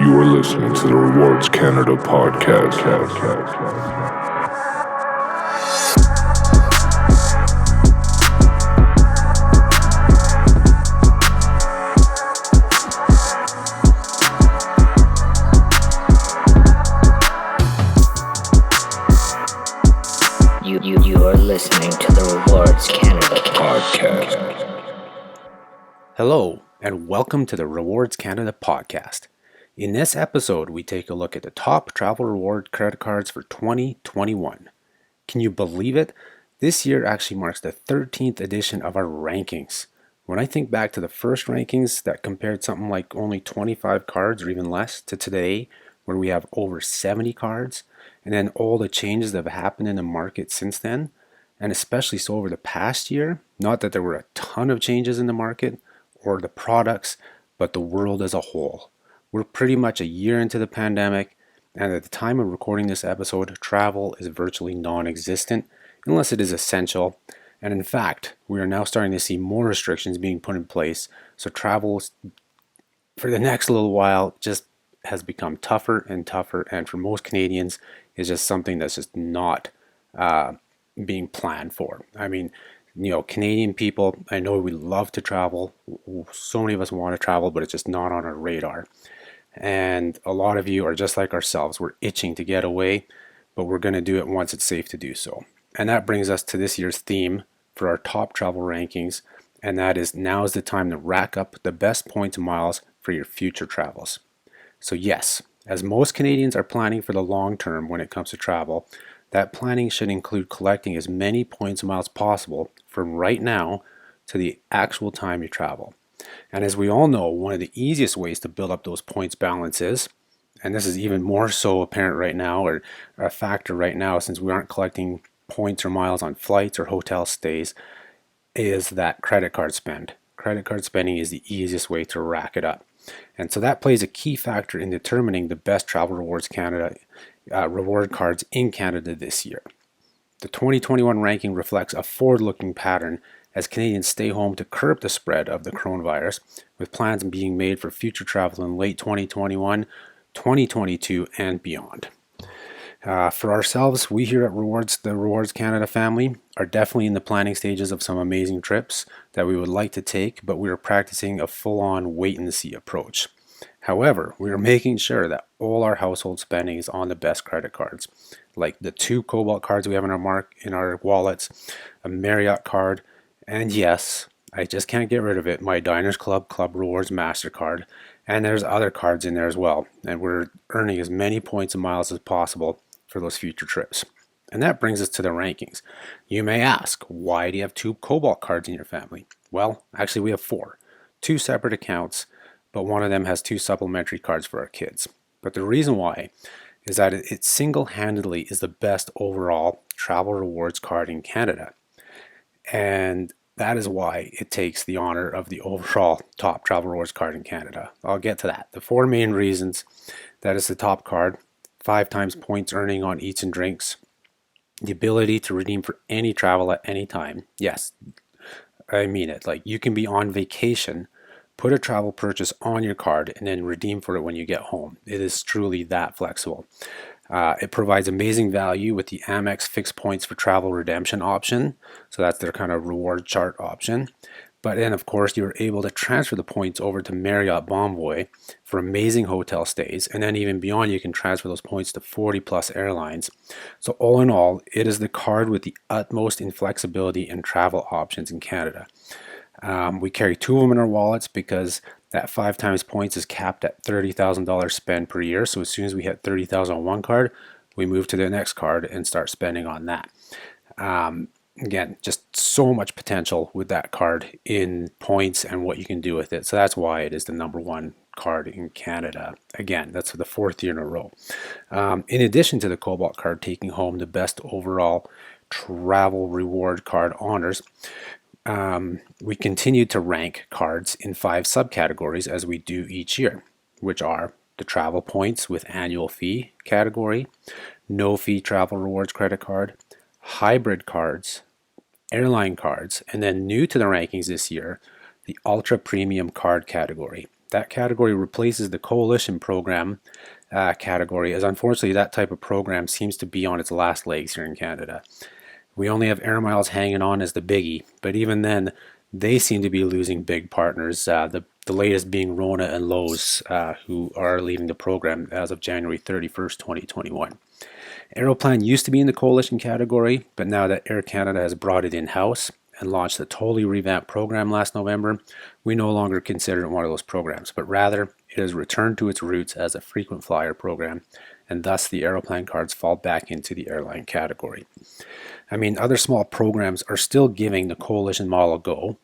You are listening to the Rewards Canada podcast. You are listening to the Rewards Canada podcast. Hello, and welcome to the Rewards Canada podcast. In this episode, we take a look at the top travel reward credit cards for 2021. Can you believe it? This year actually marks the 13th edition of our rankings. When I think back to the first rankings that compared something like only 25 cards or even less to today, where we have over 70 cards, and then all the changes that have happened in the market since then, and especially so over the past year, not that there were a ton of changes in the market or the products, but the world as a whole. We're pretty much a year into the pandemic, and at the time of recording this episode, travel is virtually non-existent unless it is essential. And in fact, we are now starting to see more restrictions being put in place, so travel for the next little while just has become tougher and tougher, and for most Canadians is just something that's just not being planned for. I mean, Canadian people, I know we love to travel. So many of us want to travel, but it's just not on our radar. And a lot of you are just like ourselves. We're itching to get away, but we're going to do it once it's safe to do so. And that brings us to this year's theme for our top travel rankings, and that is now is the time to rack up the best points and miles for your future travels. So yes, as most Canadians are planning for the long term when it comes to travel, that planning should include collecting as many points and miles possible from right now to the actual time you travel. And as we all know, one of the easiest ways to build up those points balances, and this is even more so apparent right now, or a factor right now since we aren't collecting points or miles on flights or hotel stays, is that credit card spend. Credit card spending is the easiest way to rack it up. And so that plays a key factor in determining the best Travel Rewards Canada reward cards in Canada this year. The 2021 ranking reflects a forward-looking pattern as Canadians stay home to curb the spread of the coronavirus, with plans being made for future travel in late 2021, 2022, and beyond. For ourselves, we here at the Rewards Canada family, are definitely in the planning stages of some amazing trips that we would like to take, but we are practicing a full-on wait-and-see approach. However, we are making sure that all our household spending is on the best credit cards, like the 2 Cobalt cards we have in our wallets, a Marriott Card, and yes, I just can't get rid of it, my Diners Club Rewards Mastercard, and there's other cards in there as well, and we're earning as many points and miles as possible for those future trips. And that brings us to the rankings. You may ask, why do you have 2 Cobalt cards in your family? Well, actually we have 4, 2 separate accounts, but one of them has 2 supplementary cards for our kids. But the reason why is that it single-handedly is the best overall travel rewards card in Canada. And that is why it takes the honor of the overall top travel rewards card in Canada. I'll get to that. The 4 main reasons that is the top card: 5 times points earning on eats and drinks, the ability to redeem for any travel at any time. Yes, I mean it. Like, you can be on vacation, put a travel purchase on your card, and then redeem for it when you get home. It is truly that flexible. It provides amazing value with the Amex fixed points for travel redemption option. So that's their kind of reward chart option. But then, of course, you're able to transfer the points over to Marriott Bonvoy for amazing hotel stays. And then even beyond, you can transfer those points to 40 plus airlines. So all in all, it is the card with the utmost inflexibility and travel options in Canada. We carry 2 of them in our wallets because that 5 times points is capped at $30,000 spend per year. So as soon as we hit $30,000 on one card, we move to the next card and start spending on that. Again, just so much potential with that card in points and what you can do with it. So that's why it is the number 1 card in Canada. Again, that's for the 4th year in a row. In addition to the Cobalt card taking home the best overall travel reward card honors, we continue to rank cards in 5 subcategories as we do each year, which are the travel points with annual fee category, no fee travel rewards credit card, hybrid cards, airline cards, and then new to the rankings this year, the ultra premium card category. That category replaces the Coalition program category, as unfortunately that type of program seems to be on its last legs here in Canada. We only have Air Miles hanging on as the biggie, but even then, they seem to be losing big partners. The latest being Rona and Lowe's, who are leaving the program as of January 31st, 2021. Aeroplan used to be in the Coalition category, but now that Air Canada has brought it in-house and launched a totally revamped program last November, we no longer consider it one of those programs, but rather it has returned to its roots as a frequent flyer program, and thus the Aeroplan cards fall back into the airline category. I mean, other small programs are still giving the Coalition model a go.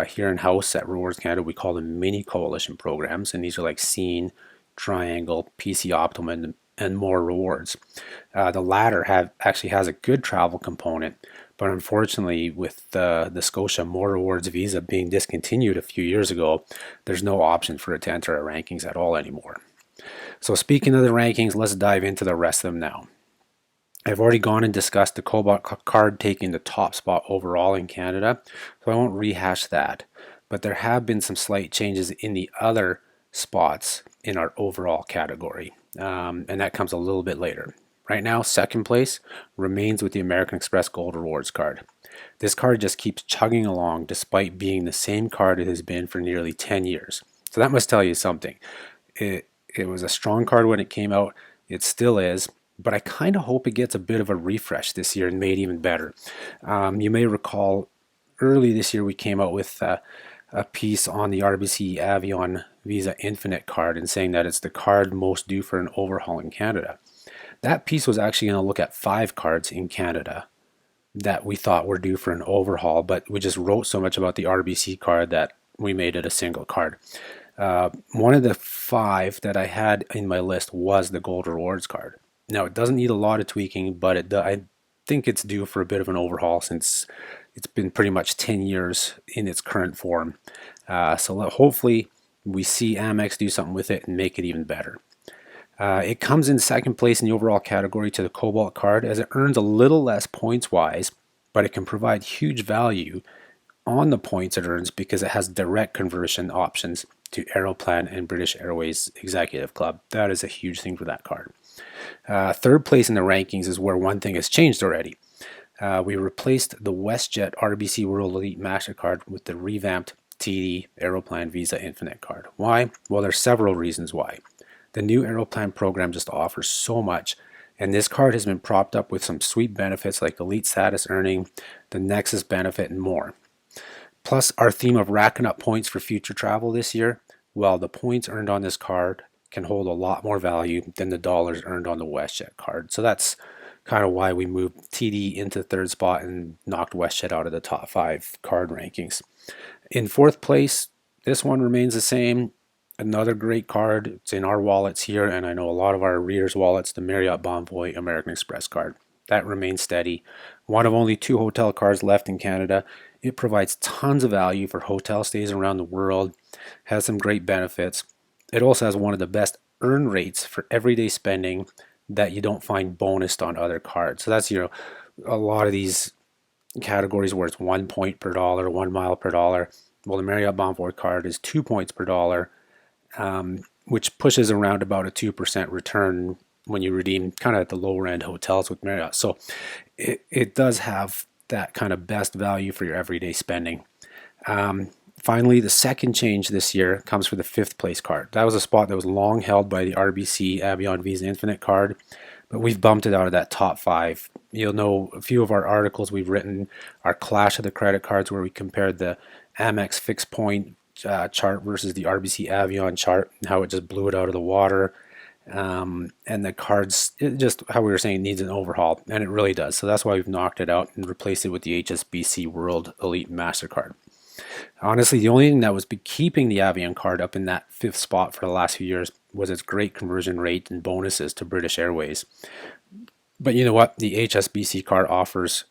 Here in-house at Rewards Canada, we call them mini Coalition programs, and these are like Scene, Triangle, PC Optimum, and more rewards. The latter actually has a good travel component, but unfortunately with the Scotia More Rewards Visa being discontinued a few years ago, there's no option for it to enter our rankings at all anymore. So speaking of the rankings, let's dive into the rest of them now. I've already gone and discussed the Cobalt card taking the top spot overall in Canada, so I won't rehash that. But there have been some slight changes in the other spots in our overall category, and that comes a little bit later. Right now, second place remains with the American Express Gold Rewards card. This card just keeps chugging along despite being the same card it has been for nearly 10 years. So that must tell you something. It was a strong card when it came out. It still is. But I kind of hope it gets a bit of a refresh this year and made even better. You may recall early this year we came out with a piece on the RBC Avion Visa Infinite card and saying that it's the card most due for an overhaul in Canada. That piece was actually going to look at 5 cards in Canada that we thought were due for an overhaul, but we just wrote so much about the RBC card that we made it a single card. One of the 5 that I had in my list was the Gold Rewards card. Now, it doesn't need a lot of tweaking, but I think it's due for a bit of an overhaul since it's been pretty much 10 years in its current form. So hopefully we see Amex do something with it and make it even better. It comes in second place in the overall category to the Cobalt card as it earns a little less points-wise, but it can provide huge value on the points it earns because it has direct conversion options to Aeroplan and British Airways Executive Club. That is a huge thing for that card. Third place in the rankings is where one thing has changed already. We replaced the WestJet RBC World Elite Mastercard with the revamped TD Aeroplan Visa Infinite card. Why? Well, there's several reasons why. The new Aeroplan program just offers so much, and this card has been propped up with some sweet benefits like elite status earning, the Nexus benefit, and more. Plus, our theme of racking up points for future travel this year, well, the points earned on this card can hold a lot more value than the dollars earned on the WestJet card. So that's kind of why we moved TD into third spot and knocked WestJet out of the top 5 card rankings. In fourth place, this one remains the same. Another great card. It's in our wallets here, and I know a lot of our readers' wallets, the Marriott Bonvoy American Express card. That remains steady. One of only 2 hotel cards left in Canada. It provides tons of value for hotel stays around the world, has some great benefits. It also has one of the best earn rates for everyday spending that you don't find bonused on other cards. So that's, a lot of these categories where it's 1 point per dollar, 1 mile per dollar. Well, the Marriott Bonvoy card is 2 points per dollar, which pushes around about a 2% return when you redeem kind of at the lower end hotels with Marriott. So it does have that kind of best value for your everyday spending. Finally, the second change this year comes for the 5th place card. That was a spot that was long held by the RBC Avion Visa Infinite card, but we've bumped it out of that top 5. You'll know a few of our articles we've written, our Clash of the Credit Cards, where we compared the Amex fixed point chart versus the RBC Avion chart, and how it just blew it out of the water. And the cards, just how we were saying, needs an overhaul, and it really does. So that's why we've knocked it out and replaced it with the HSBC World Elite Mastercard. Honestly, the only thing that was keeping the Avion card up in that 5th spot for the last few years was its great conversion rate and bonuses to British Airways. But you know what? The HSBC card offers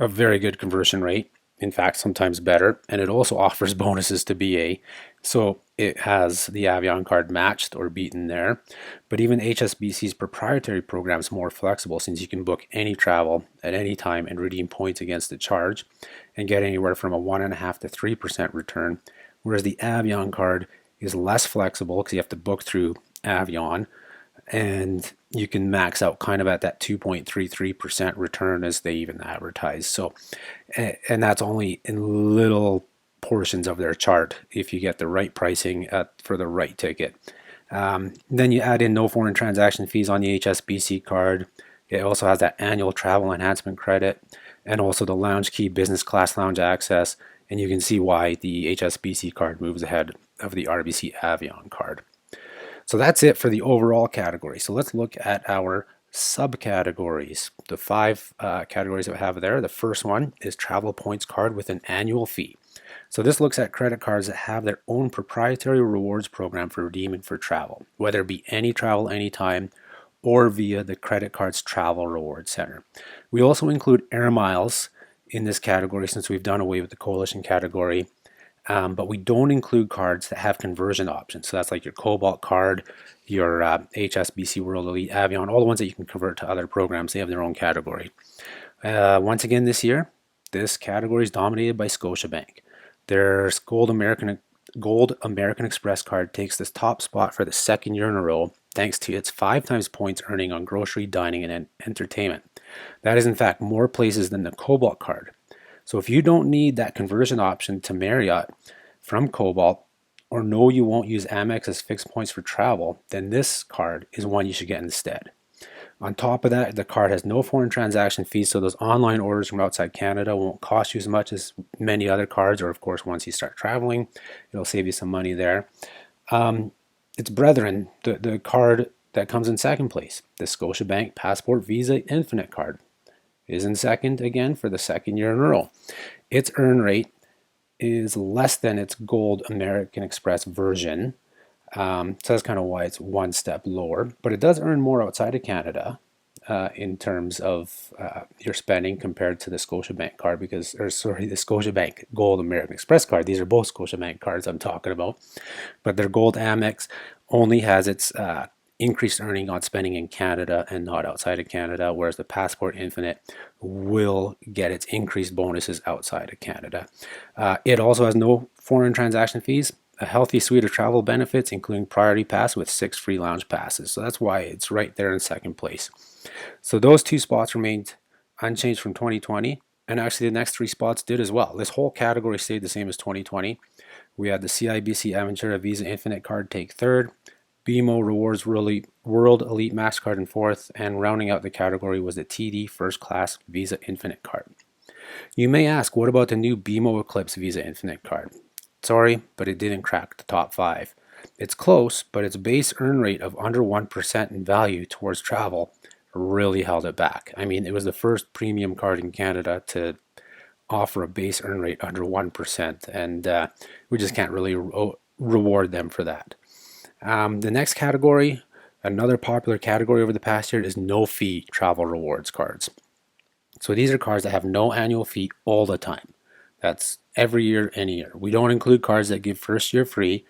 a very good conversion rate, in fact, sometimes better, and it also offers bonuses to BA. So it has the Avion card matched or beaten there. But even HSBC's proprietary program is more flexible since you can book any travel at any time and redeem points against the charge and get anywhere from a 1.5% to 3% return, whereas the Avion card is less flexible because you have to book through Avion, and you can max out kind of at that 2.33% return as they even advertise. So, and that's only in little portions of their chart if you get the right pricing for the right ticket. Then you add in no foreign transaction fees on the HSBC card. It also has that annual travel enhancement credit and also the lounge key business class lounge access. And you can see why the HSBC card moves ahead of the RBC Avion card. So that's it for the overall category. So let's look at our subcategories. The five categories that we have there. The first one is travel points card with an annual fee. So this looks at credit cards that have their own proprietary rewards program for redeeming for travel, whether it be any travel, anytime, or via the credit card's travel reward center. We also include air miles in this category since we've done away with the coalition category. But we don't include cards that have conversion options. So that's like your Cobalt card, your HSBC World Elite, Avion, all the ones that you can convert to other programs. They have their own category. Once again this year, this category is dominated by Scotiabank. Their Gold American Express card takes this top spot for the second year in a row, thanks to its 5 times points earning on grocery, dining, and entertainment. That is in fact more places than the Cobalt card. So if you don't need that conversion option to Marriott from Cobalt, or know you won't use Amex as fixed points for travel, then this card is one you should get instead. On top of that, the card has no foreign transaction fees, so those online orders from outside Canada won't cost you as much as many other cards, or of course once you start traveling, it'll save you some money there. Its brethren, the card that comes in second place, the Scotiabank Passport Visa Infinite card, is in second again for the second year in a row. Its earn rate is less than its Gold American Express version, so that's kind of why it's one step lower, but it does earn more outside of Canada in terms of your spending compared to the Scotiabank card, the Scotiabank Gold American Express card. These are both Scotiabank cards I'm talking about, but their Gold Amex only has its increased earning on spending in Canada and not outside of Canada, whereas the Passport Infinite will get its increased bonuses outside of Canada. It also has no foreign transaction fees, a healthy suite of travel benefits, including Priority Pass with 6 free lounge passes. So that's why it's right there in second place. So those 2 spots remained unchanged from 2020, and actually the next 3 spots did as well. This whole category stayed the same as 2020. We had the CIBC Aventura Visa Infinite card take third, BMO Rewards World Elite Mastercard in fourth, and rounding out the category was the TD First Class Visa Infinite card. You may ask, what about the new BMO Eclipse Visa Infinite card? Sorry, but it didn't crack the top 5. It's close, but its base earn rate of under 1% in value towards travel really held it back. I mean, it was the first premium card in Canada to offer a base earn rate under 1%, and we just can't really reward them for that. The next category, another popular category over the past year, is no-fee travel rewards cards. So these are cards that have no annual fee all the time. That's every year, any year. We don't include cards that give first year free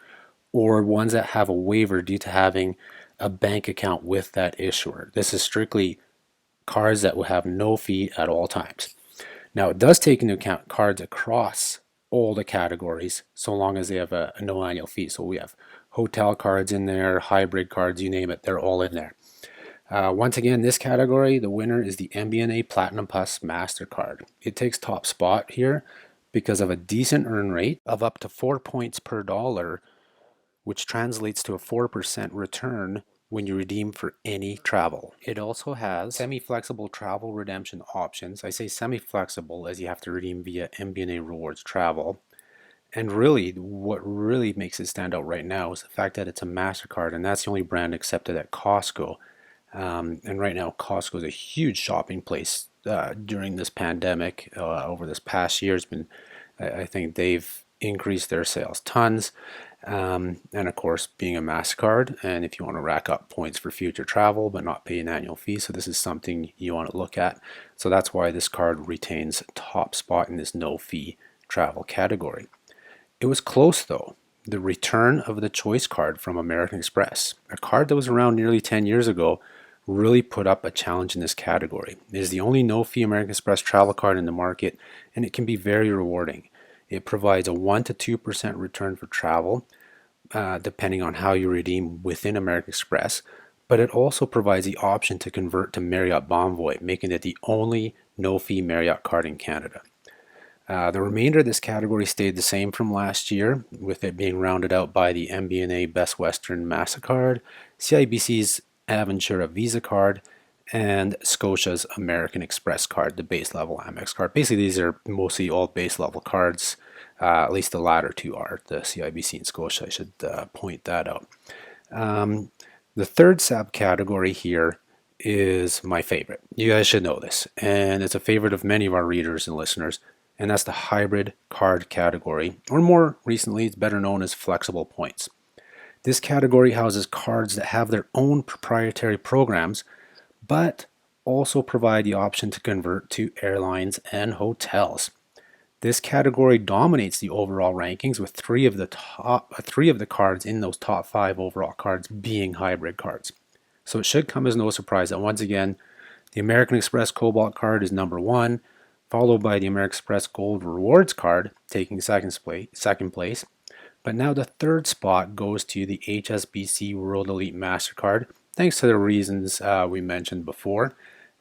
or ones that have a waiver due to having a bank account with that issuer. This is strictly cards that will have no fee at all times. Now, it does take into account cards across all the categories so long as they have a no annual fee. So we have hotel cards in there, hybrid cards, you name it, they're all in there. Once again, this category, the winner is the MBNA Platinum Plus Mastercard. It takes top spot here because of a decent earn rate of up to 4 points per dollar, which translates to a 4% return when you redeem for any travel. It also has semi-flexible travel redemption options. I say semi-flexible as you have to redeem via MBNA Rewards Travel. And really, what really makes it stand out right now is the fact that it's a MasterCard, and that's the only brand accepted at Costco. And right now, Costco is a huge shopping place during this pandemic. Over this past year, I think they've increased their sales tons. And of course, being a MasterCard, and if you want to rack up points for future travel but not pay an annual fee, so this is something you want to look at. So that's why this card retains top spot in this no-fee travel category. It was close though. The return of the Choice card from American Express, a card that was around nearly 10 years ago, really put up a challenge in this category. It is the only no-fee American Express travel card in the market, and it can be very rewarding. It provides a 1 to 2% return for travel, depending on how you redeem within American Express, but it also provides the option to convert to Marriott Bonvoy, making it the only no-fee Marriott card in Canada. The remainder of this category stayed the same from last year, with it being rounded out by the MBNA Best Western Mastercard, CIBC's Aventura Visa card, and Scotia's American Express card, the base level Amex card. Basically, these are mostly all base level cards. At least the latter two are, the CIBC and Scotia. I should point that out. The third subcategory here is my favorite. You guys should know this, and it's a favorite of many of our readers and listeners, and that's the hybrid card category, or more recently, it's better known as flexible points. This category houses cards that have their own proprietary programs, but also provide the option to convert to airlines and hotels. This category dominates the overall rankings, with three of the cards in those top 5 overall cards being hybrid cards. So it should come as no surprise that once again, the American Express Cobalt card is number 1, followed by the American Express Gold Rewards card taking second place. But now the third spot goes to the HSBC World Elite Mastercard, thanks to the reasons we mentioned before.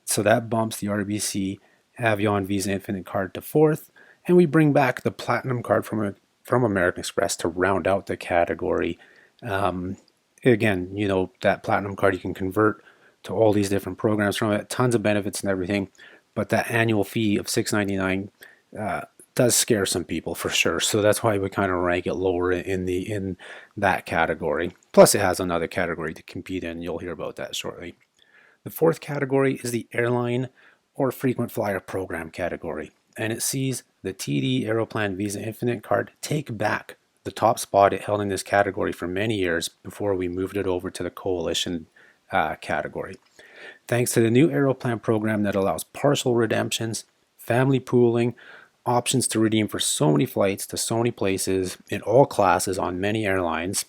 So that bumps the RBC Avion Visa Infinite card to 4th, and we bring back the Platinum card from American Express to round out the category. Again, you know, that Platinum card you can convert to all these different programs from it, tons of benefits and everything, but that annual fee of $6.99 does scare some people for sure. So that's why we kind of rank it lower in that category. Plus, it has another category to compete in. You'll hear about that shortly. The fourth category is the airline or frequent flyer program category, and it sees the TD Aeroplan Visa Infinite card take back the top spot it held in this category for many years before we moved it over to the Coalition category. Thanks to the new Aeroplan program that allows partial redemptions, family pooling, options to redeem for so many flights to so many places in all classes on many airlines,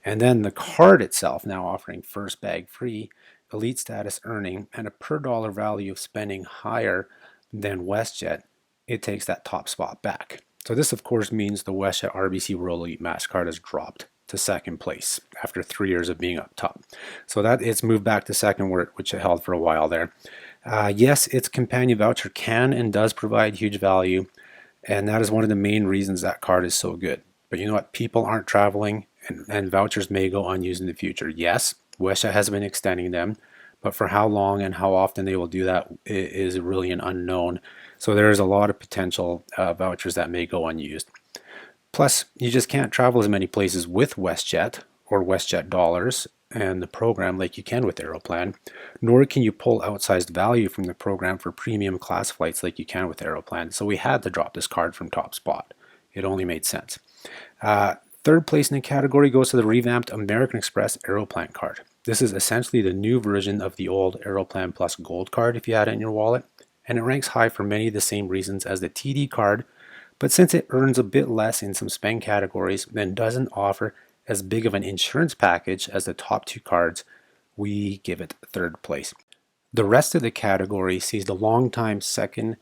and then the card itself now offering first bag free, elite status earning, and a per dollar value of spending higher than WestJet, it takes that top spot back. So this of course means the WestJet RBC World Elite MasterCard has dropped to second place after 3 years of being up top. So that it's moved back to second, which it held for a while there. Yes, its companion voucher can and does provide huge value, and that is one of the main reasons that card is so good. But you know what? People aren't traveling, and vouchers may go unused in the future. Yes, WestJet has been extending them, but for how long and how often they will do that is really an unknown. So there is a lot of potential vouchers that may go unused. Plus, you just can't travel as many places with WestJet or WestJet dollars and the program like you can with Aeroplan, nor can you pull outsized value from the program for premium class flights like you can with Aeroplan. So we had to drop this card from top spot. It only made sense. Third place in the category goes to the revamped American Express Aeroplan card. This is essentially the new version of the old Aeroplan Plus Gold card if you had it in your wallet, and it ranks high for many of the same reasons as the TD card, but since it earns a bit less in some spend categories and doesn't offer as big of an insurance package as the top 2 cards, we give it third place. The rest of the category sees the long-time second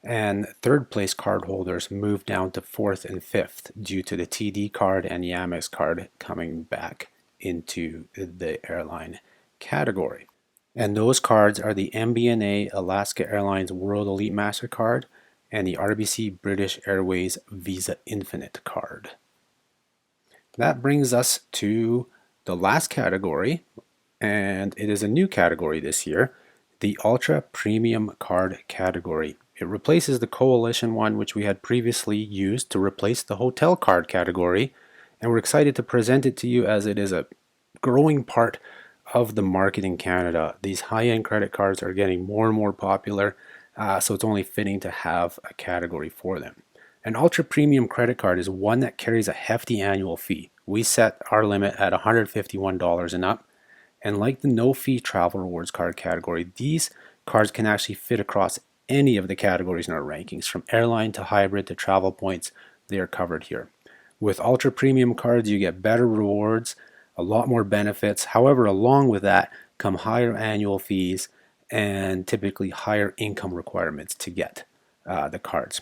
and third place card holders move down to 4th and 5th due to the TD card and the Amex card coming back into the airline category. And those cards are the MBNA Alaska Airlines World Elite MasterCard and the RBC British Airways Visa Infinite card. That brings us to the last category, and it is a new category this year, the Ultra Premium Card category. It replaces the Coalition one, which we had previously used to replace the Hotel Card category, and we're excited to present it to you as it is a growing part of the market in Canada. These high-end credit cards are getting more and more popular, so it's only fitting to have a category for them. An ultra premium credit card is one that carries a hefty annual fee. We set our limit at $151 and up, and like the no-fee travel rewards card category, these cards can actually fit across any of the categories in our rankings, from airline to hybrid to travel points. They are covered here. With ultra premium cards, you get better rewards, a lot more benefits. However, along with that come higher annual fees and typically higher income requirements to get the cards.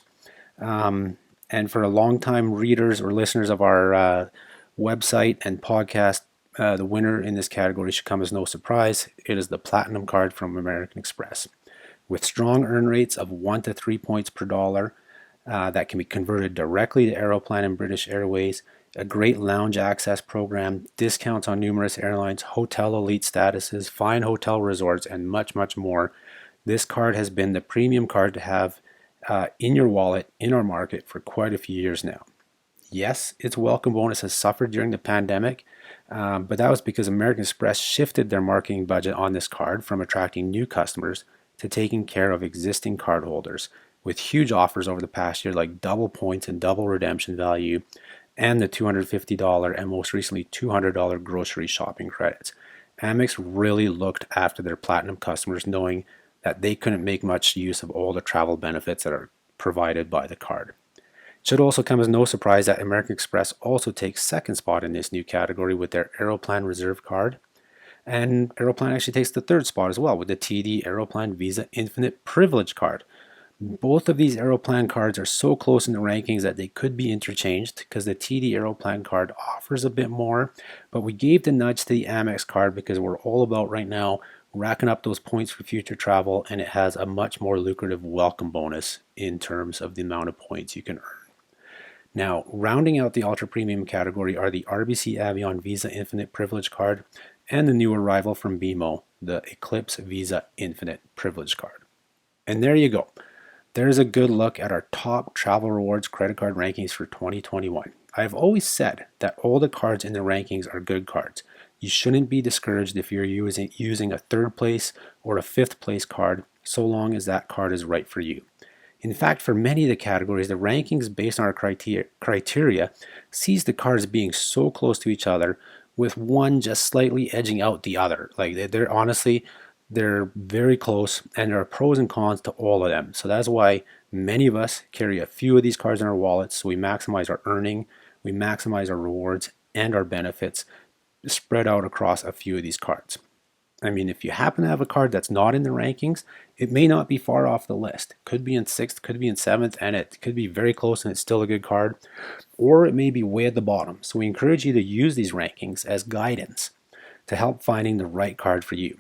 And for a long-time readers or listeners of our website and podcast, the winner in this category should come as no surprise. It is the Platinum Card from American Express. With strong earn rates of 1 to 3 points per dollar that can be converted directly to Aeroplan and British Airways, a great lounge access program, discounts on numerous airlines, hotel elite statuses, fine hotel resorts, and much, much more. This card has been the premium card to have in your wallet in our market for quite a few years now. Yes, its welcome bonus has suffered during the pandemic, but that was because American Express shifted their marketing budget on this card from attracting new customers to taking care of existing cardholders, with huge offers over the past year like double points and double redemption value, and the $250 and most recently $200 grocery shopping credits. Amex really looked after their platinum customers, knowing that they couldn't make much use of all the travel benefits that are provided by the card. It should also come as no surprise that American Express also takes second spot in this new category with their Aeroplan Reserve card. And Aeroplan actually takes the third spot as well with the TD Aeroplan Visa Infinite Privilege card. Both of these Aeroplan cards are so close in the rankings that they could be interchanged because the TD Aeroplan card offers a bit more, but we gave the nudge to the Amex card because we're all about right now racking up those points for future travel, and it has a much more lucrative welcome bonus in terms of the amount of points you can earn. Now, rounding out the ultra premium category are the RBC Avion Visa Infinite Privilege card and the new arrival from BMO, the Eclipse Visa Infinite Privilege card. And there you go. There's a good look at our top travel rewards credit card rankings for 2021. I've always said that all the cards in the rankings are good cards. You shouldn't be discouraged if you're using a third place or a fifth place card, so long as that card is right for you. In fact, for many of the categories, the rankings based on our criteria sees the cards being so close to each other, with one just slightly edging out the other. Like they're very close, and there are pros and cons to all of them. So that's why many of us carry a few of these cards in our wallets, so we maximize our earning, we maximize our rewards and our benefits spread out across a few of these cards. I mean, if you happen to have a card that's not in the rankings, it may not be far off the list. Could be in 6th, could be in 7th, and it could be very close and it's still a good card. Or it may be way at the bottom. So we encourage you to use these rankings as guidance to help finding the right card for you.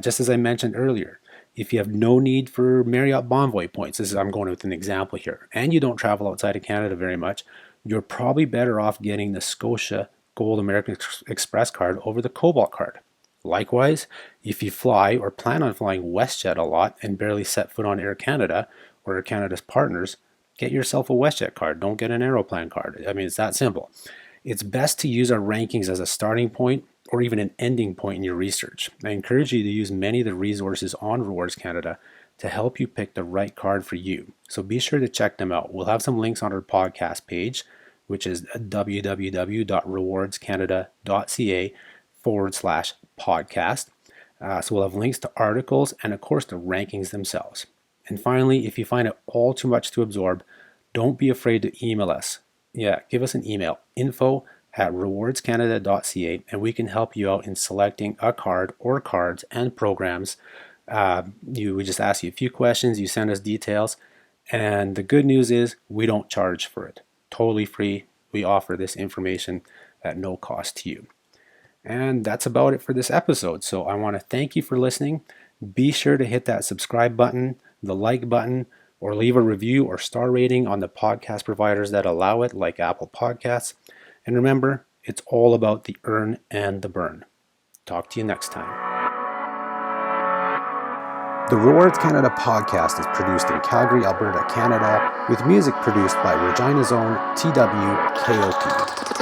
Just as I mentioned earlier, if you have no need for Marriott Bonvoy points, I'm going with an example here, and you don't travel outside of Canada very much, you're probably better off getting the Scotia Gold American Express card over the Cobalt card. Likewise, if you fly or plan on flying WestJet a lot and barely set foot on Air Canada or Air Canada's partners, get yourself a WestJet card. Don't get an Aeroplan card. I mean, it's that simple. It's best to use our rankings as a starting point or even an ending point in your research. I encourage you to use many of the resources on Rewards Canada to help you pick the right card for you. So be sure to check them out. We'll have some links on our podcast page, which is www.rewardscanada.ca/podcast. So we'll have links to articles and, of course, the rankings themselves. And finally, if you find it all too much to absorb, don't be afraid to email us. Give us an email, info@rewardscanada.ca, and we can help you out in selecting a card or cards and programs. We just ask you a few questions, you send us details, and the good news is we don't charge for it. Totally free. We offer this information at no cost to you. And that's about it for this episode. So I want to thank you for listening. Be sure to hit that subscribe button, the like button, or leave a review or star rating on the podcast providers that allow it, like Apple Podcasts. And remember, it's all about the earn and the burn. Talk to you next time. The Rewards Canada podcast is produced in Calgary, Alberta, Canada, with music produced by Regina's own TWKOP.